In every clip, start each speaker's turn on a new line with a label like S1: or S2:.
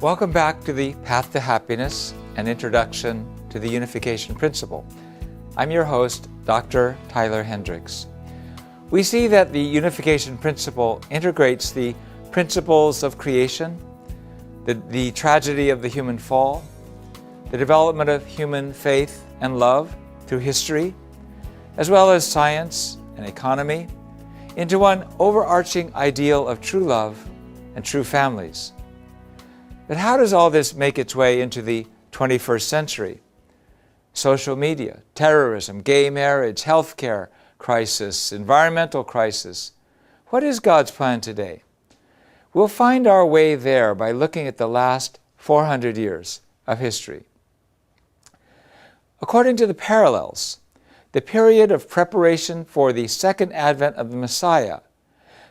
S1: Welcome back to the Path to Happiness, an introduction to the unification principle. I'm your host, Dr. Tyler Hendricks. We see that the unification principle integrates the principles of creation, the tragedy of the human fall, the development of human faith and love through history, as well as science and economy, into one overarching ideal of true love and true families. But how does all this make its way into the 21st century? Social media, terrorism, gay marriage, healthcare crisis, environmental crisis. What is God's plan today? We'll find our way there by looking at the last 400 years of history. According to the parallels, the period of preparation for the second advent of the Messiah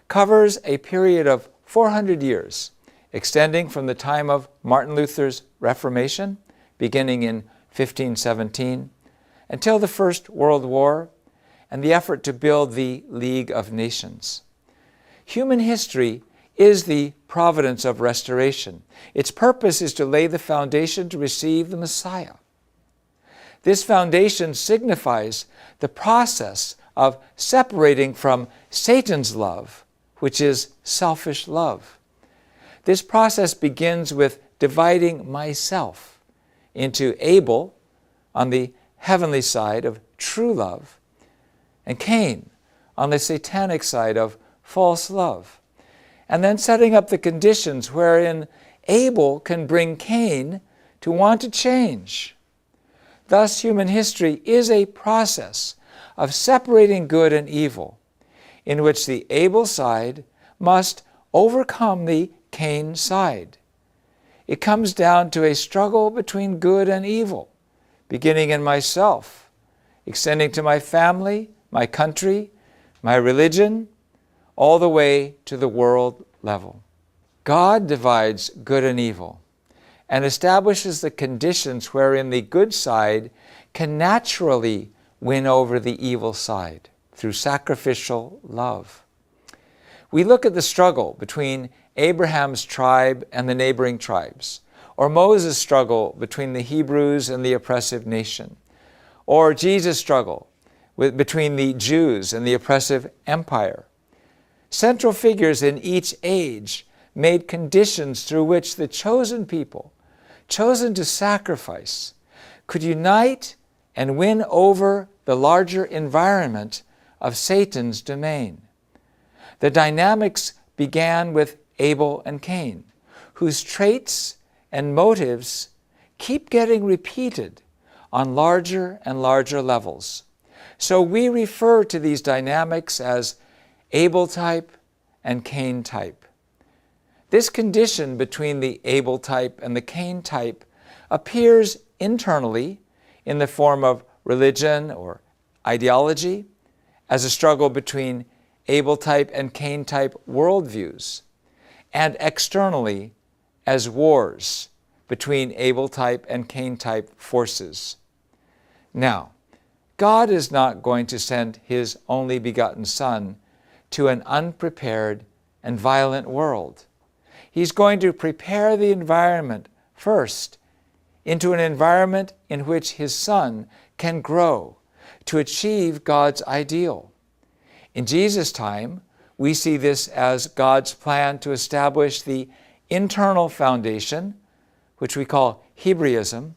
S1: covers a period of 400 years, extending from the time of Martin Luther's Reformation, beginning in 1517, until the First World War and the effort to build the League of Nations. Human history is the providence of restoration. Its purpose is to lay the foundation to receive the Messiah. This foundation signifies the process of separating from Satan's love, which is selfish love. This process begins with dividing myself into Abel on the heavenly side of true love and Cain on the satanic side of false love, and then setting up the conditions wherein Abel can bring Cain to want to change. Thus, human history is a process of separating good and evil, in which the Abel side must overcome the Cain side. It comes down to a struggle between good and evil, beginning in myself, extending to my family, my country, my religion, all the way to the world level. God divides good and evil and establishes the conditions wherein the good side can naturally win over the evil side through sacrificial love. We look at the struggle between Abraham's tribe and the neighboring tribes, or Moses' struggle between the Hebrews and the oppressive nation, or Jesus' struggle between the Jews and the oppressive empire. Central figures in each age made conditions through which the chosen people, chosen to sacrifice, could unite and win over the larger environment of Satan's domain. The dynamics began with Abel and Cain, whose traits and motives keep getting repeated on larger and larger levels. So we refer to these dynamics as Abel type and Cain type. This condition between the Abel type and the Cain type appears internally in the form of religion or ideology, as a struggle between Abel type and Cain type worldviews, and externally as wars between Abel type and Cain type forces. Now, God is not going to send His only begotten Son to an unprepared and violent world. He's going to prepare the environment first into an environment in which His Son can grow to achieve God's ideal. In Jesus' time, we see this as God's plan to establish the internal foundation, which we call Hebraism,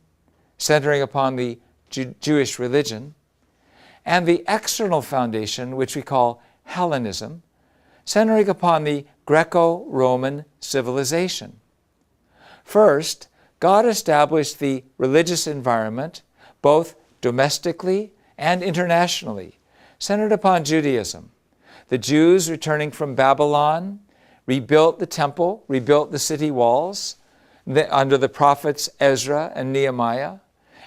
S1: centering upon the Jewish religion, and the external foundation, which we call Hellenism, centering upon the Greco-Roman civilization. First, God established the religious environment, both domestically and internationally, centered upon Judaism. The Jews returning from Babylon rebuilt the temple, rebuilt the city walls under the prophets Ezra and Nehemiah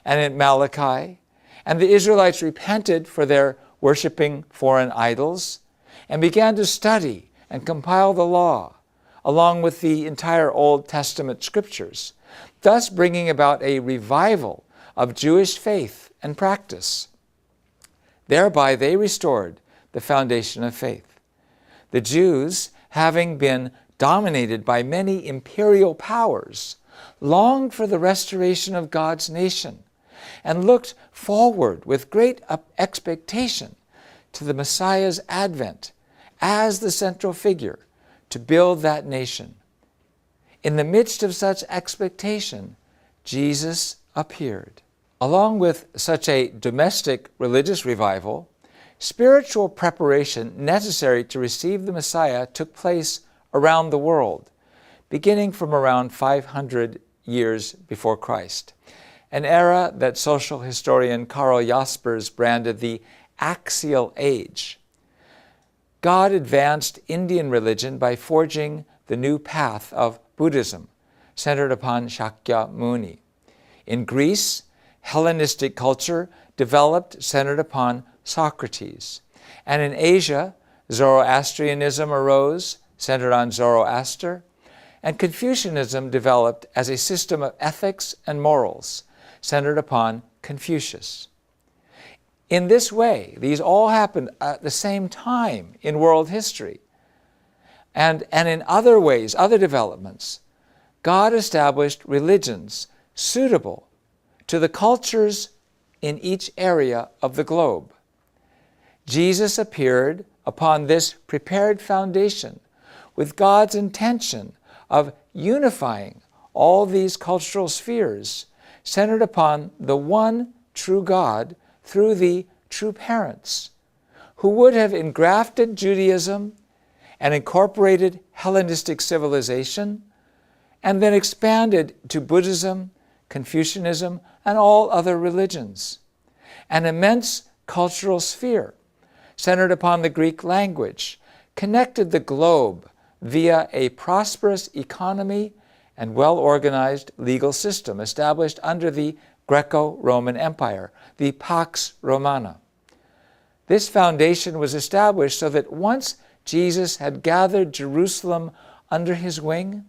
S1: and in Malachi. And the Israelites repented for their worshiping foreign idols and began to study and compile the law, along with the entire Old Testament scriptures, thus bringing about a revival of Jewish faith and practice. Thereby they restored the foundation of faith. The Jews, having been dominated by many imperial powers, longed for the restoration of God's nation and looked forward with great expectation to the Messiah's advent as the central figure to build that nation. In the midst of such expectation, Jesus appeared. Along with such a domestic religious revival, spiritual preparation necessary to receive the Messiah took place around the world, beginning from around 500 years before Christ, an era that social historian Karl Jaspers branded the Axial Age. God advanced Indian religion by forging the new path of Buddhism, centered upon Shakyamuni. In Greece, Hellenistic culture developed centered upon Socrates. And in Asia, Zoroastrianism arose, centered on Zoroaster, and Confucianism developed as a system of ethics and morals, centered upon Confucius. In this way, these all happened at the same time in world history. And in other ways, other developments, God established religions suitable to the cultures in each area of the globe. Jesus appeared upon this prepared foundation with God's intention of unifying all these cultural spheres centered upon the one true God through the true parents, who would have engrafted Judaism and incorporated Hellenistic civilization, and then expanded to Buddhism, Confucianism, and all other religions. An immense cultural sphere centered upon the Greek language connected the globe via a prosperous economy and well-organized legal system established under the Greco-Roman Empire, the Pax Romana. This foundation was established so that once Jesus had gathered Jerusalem under his wing,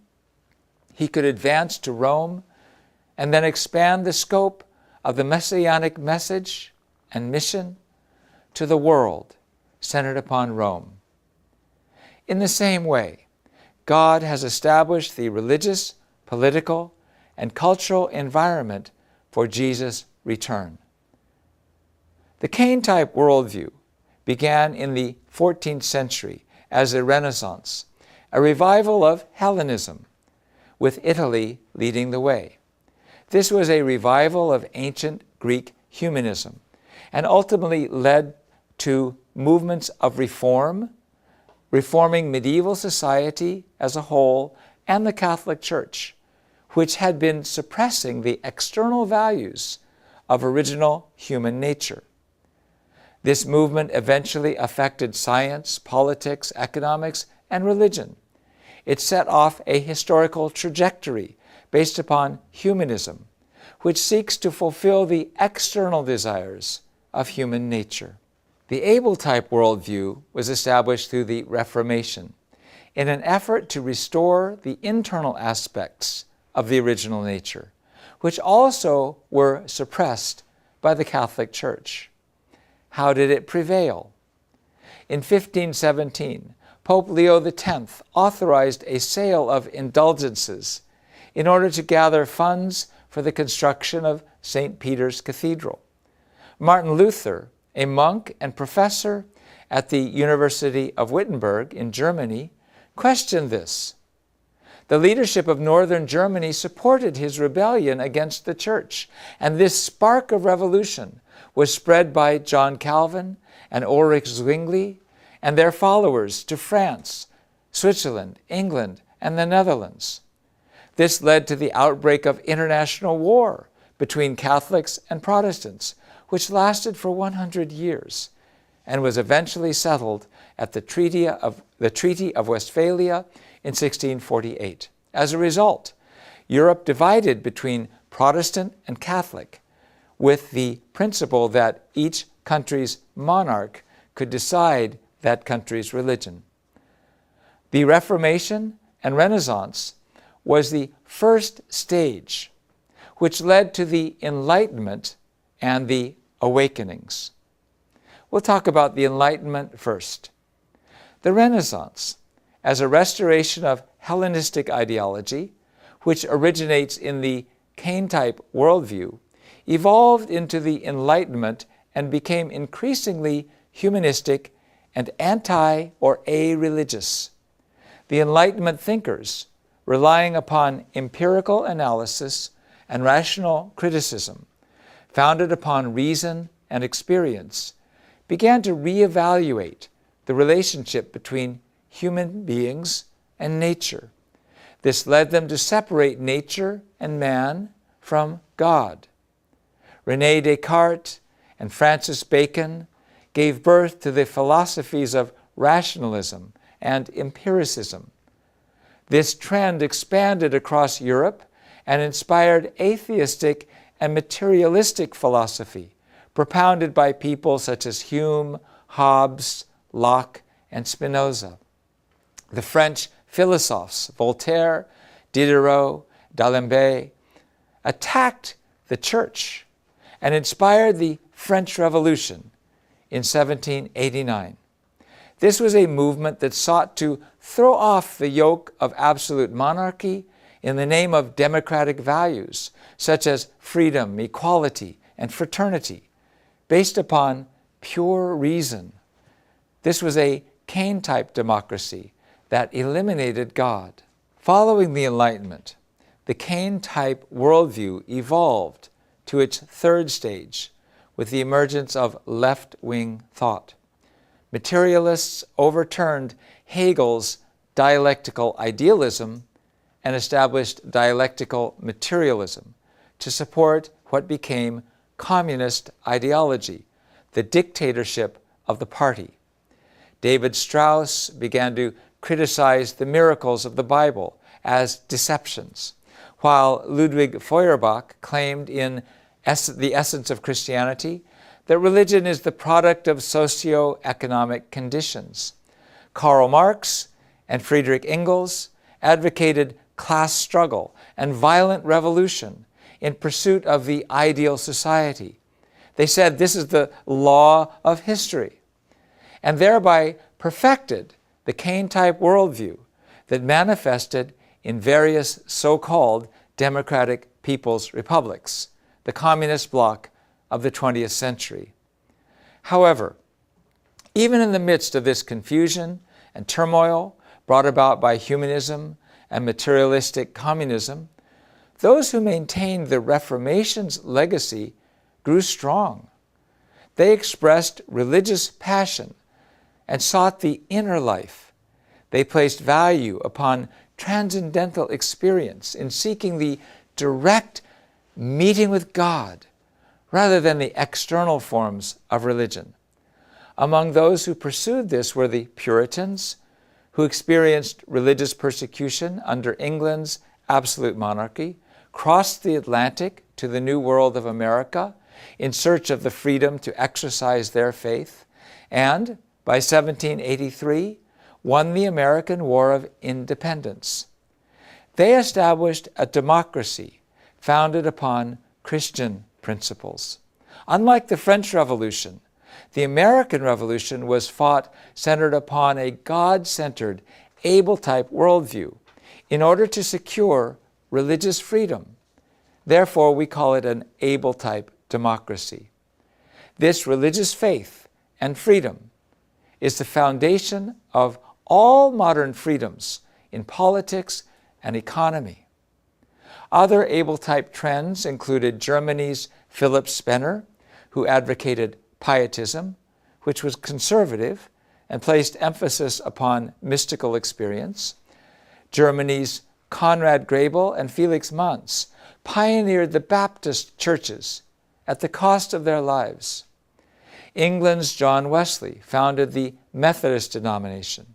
S1: he could advance to Rome and then expand the scope of the messianic message and mission to the world centered upon Rome. In the same way, God has established the religious, political, and cultural environment for Jesus' return. The Cain-type worldview began in the 14th century as a Renaissance, a revival of Hellenism, with Italy leading the way. This was a revival of ancient Greek humanism and ultimately led to movements of reform, reforming medieval society as a whole and the Catholic Church, which had been suppressing the external values of original human nature. This movement eventually affected science, politics, economics, and religion. It set off a historical trajectory based upon humanism, which seeks to fulfill the external desires of human nature. The Abel-type worldview was established through the Reformation in an effort to restore the internal aspects of the original nature, which also were suppressed by the Catholic Church. How did it prevail? In 1517, Pope Leo X authorized a sale of indulgences in order to gather funds for the construction of St. Peter's Cathedral. Martin Luther, a monk and professor at the University of Wittenberg in Germany, questioned this. The leadership of northern Germany supported his rebellion against the church, and this spark of revolution was spread by John Calvin and Ulrich Zwingli and their followers to France, Switzerland, England, and the Netherlands. This led to the outbreak of international war between Catholics and Protestants, which lasted for 100 years and was eventually settled at the Treaty of Westphalia in 1648. As a result, Europe divided between Protestant and Catholic, with the principle that each country's monarch could decide that country's religion. The Reformation and Renaissance was the first stage, which led to the Enlightenment and the Awakenings. We'll talk about the Enlightenment first. The Renaissance, as a restoration of Hellenistic ideology, which originates in the Cain-type worldview, evolved into the Enlightenment and became increasingly humanistic and anti- or a-religious. The Enlightenment thinkers, relying upon empirical analysis and rational criticism, founded upon reason and experience, began to reevaluate the relationship between human beings and nature. This led them to separate nature and man from God. René Descartes and Francis Bacon gave birth to the philosophies of rationalism and empiricism. This trend expanded across Europe and inspired atheistic and materialistic philosophy, propounded by people such as Hume, Hobbes, Locke, and Spinoza. The French philosophes Voltaire, Diderot, D'Alembert attacked the church and inspired the French Revolution in 1789. This was a movement that sought to throw off the yoke of absolute monarchy in the name of democratic values such as freedom, equality, and fraternity, based upon pure reason. This was a Cain-type democracy that eliminated God. Following the Enlightenment, the Cain-type worldview evolved to its third stage with the emergence of left-wing thought. Materialists overturned Hegel's dialectical idealism and established dialectical materialism to support what became communist ideology, the dictatorship of the party. David Strauss began to criticize the miracles of the Bible as deceptions, while Ludwig Feuerbach claimed in The Essence of Christianity that religion is the product of socio-economic conditions. Karl Marx and Friedrich Engels advocated class struggle and violent revolution in pursuit of the ideal society. They said this is the law of history, and thereby perfected the Cain-type worldview that manifested in various so-called democratic people's republics, the communist bloc of the 20th century. However, even in the midst of this confusion and turmoil brought about by humanism and materialistic communism, those who maintained the Reformation's legacy grew strong. They expressed religious passion and sought the inner life. They placed value upon transcendental experience in seeking the direct meeting with God rather than the external forms of religion. Among those who pursued this were the Puritans, who experienced religious persecution under England's absolute monarchy, crossed the Atlantic to the New World of America in search of the freedom to exercise their faith, and by 1783 won the American War of Independence. They established a democracy founded upon Christian principles. Unlike the French Revolution, the American Revolution was fought centered upon a God-centered, Abel-type worldview in order to secure religious freedom. Therefore, we call it an Abel-type democracy. This religious faith and freedom is the foundation of all modern freedoms in politics and economy. Other Abel-type trends included Germany's Philipp Spener, who advocated pietism, which was conservative and placed emphasis upon mystical experience. Germany's Conrad Grebel and Felix Manz pioneered the Baptist churches at the cost of their lives. England's John Wesley founded the Methodist denomination.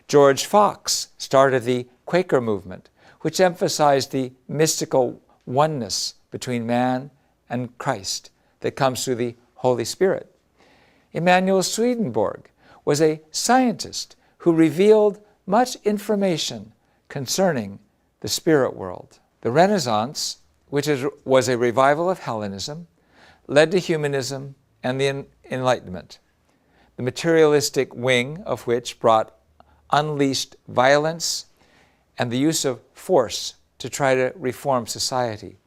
S1: George Fox started the Quaker movement, which emphasized the mystical oneness between man and Christ that comes through the Holy Spirit. Emanuel Swedenborg was a scientist who revealed much information concerning the spirit world. The Renaissance, which was a revival of Hellenism, led to humanism and the Enlightenment, the materialistic wing of which brought unleashed violence and the use of force to try to reform society.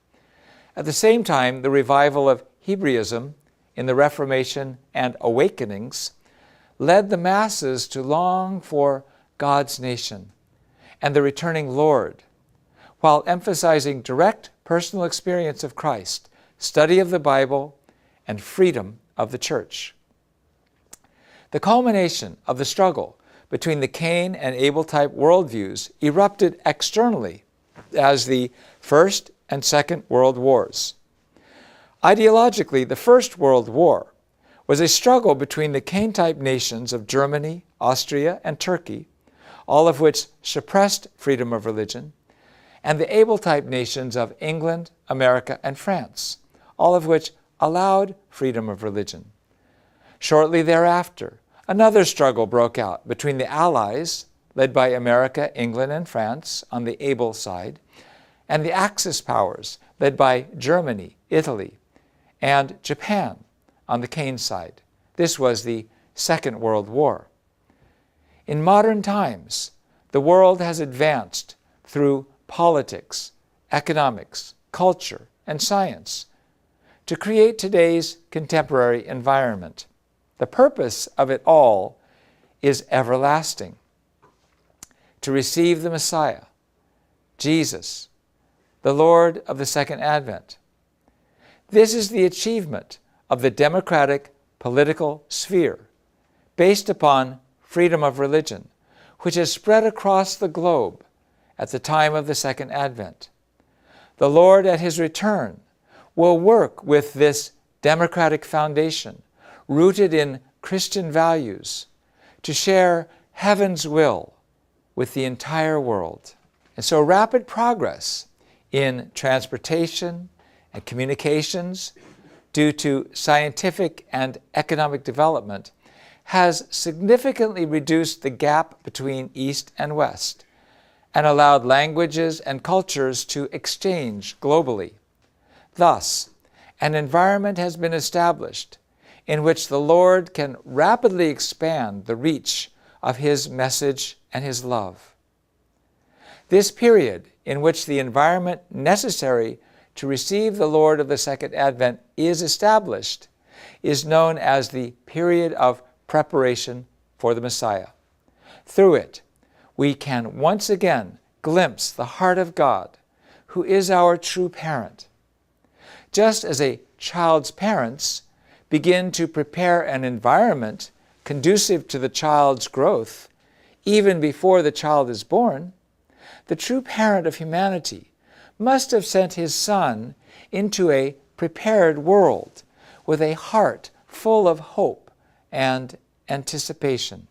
S1: At the same time, the revival of Hebraism in the Reformation and Awakenings led the masses to long for God's nation and the returning Lord, while emphasizing direct personal experience of Christ, study of the Bible, and freedom of the church. The culmination of the struggle between the Cain and Abel type worldviews erupted externally as the First and Second World Wars. Ideologically, the First World War was a struggle between the Cain-type nations of Germany, Austria, and Turkey, all of which suppressed freedom of religion, and the Abel-type nations of England, America, and France, all of which allowed freedom of religion. Shortly thereafter, another struggle broke out between the Allies, led by America, England, and France on the Abel side, and the Axis powers, led by Germany, Italy, and Japan on the Cain side. This was the Second World War. In modern times, the world has advanced through politics, economics, culture, and science to create today's contemporary environment. The purpose of it all is everlasting: to receive the Messiah, Jesus, the Lord of the Second Advent. This is the achievement of the democratic political sphere, based upon freedom of religion, which has spread across the globe at the time of the Second Advent. The Lord at His return will work with this democratic foundation, rooted in Christian values, to share heaven's will with the entire world. And so rapid progress in transportation and communications due to scientific and economic development has significantly reduced the gap between East and West and allowed languages and cultures to exchange globally. Thus, an environment has been established in which the Lord can rapidly expand the reach of His message and His love. This period in which the environment necessary to receive the Lord of the Second Advent is established is known as the period of preparation for the Messiah. Through it, we can once again glimpse the heart of God, who is our true parent. Just as a child's parents begin to prepare an environment conducive to the child's growth, even before the child is born, the true parent of humanity must have sent His Son into a prepared world with a heart full of hope and anticipation.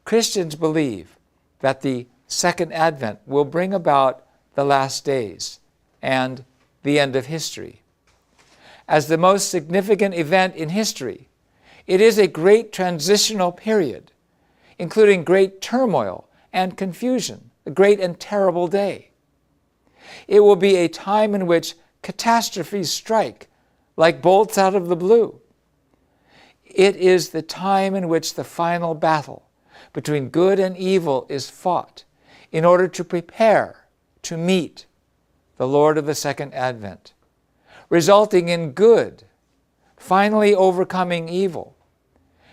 S1: Christians believe that the Second Advent will bring about the last days and the end of history. As the most significant event in history, it is a great transitional period, including great turmoil and confusion, a great and terrible day. It will be a time in which catastrophes strike like bolts out of the blue. It is the time in which the final battle between good and evil is fought in order to prepare to meet the Lord of the Second Advent, resulting in good finally overcoming evil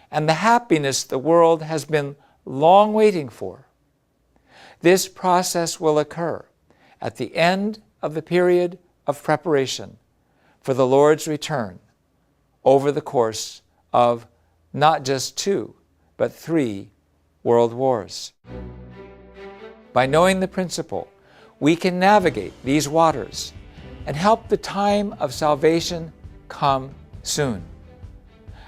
S1: and the happiness the world has been long waiting for. This process will occur at the end of the period of preparation for the Lord's return over the course of not just 2, but 3 world wars. By knowing the principle, we can navigate these waters and help the time of salvation come soon.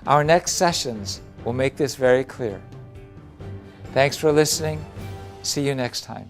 S1: Our next sessions will make this very clear. Thanks for listening. See you next time.